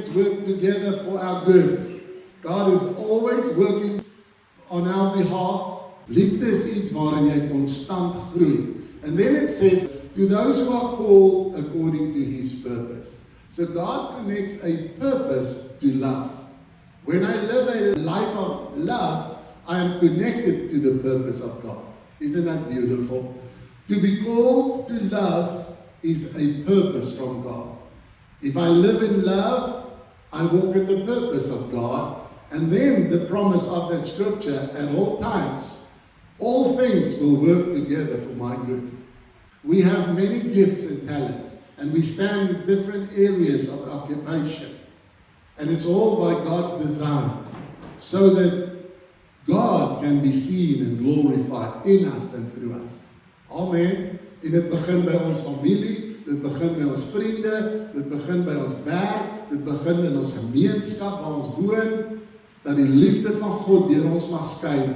things work together for our good. God is always working on our behalf. Liefde is iets waarin jy konstant groei. And then it says, to those who are called according to His purpose. So God connects a purpose to love. When I live a life of love, I am connected to the purpose of God. Isn't that beautiful? To be called to love is a purpose from God. If I live in love, I walk in the purpose of God. And then the promise of that scripture at all times, all things will work together for my good. We have many gifts and talents, and we stand in different areas of occupation. And it's all by God's design, so that God can be seen and glorified in us and through us. Amen. En dit begin by ons familie, dit begin by ons vriende, dit begin by ons werk, dit begin in ons gemeenskap waar ons woon, dat die liefde van God deur ons mag skyn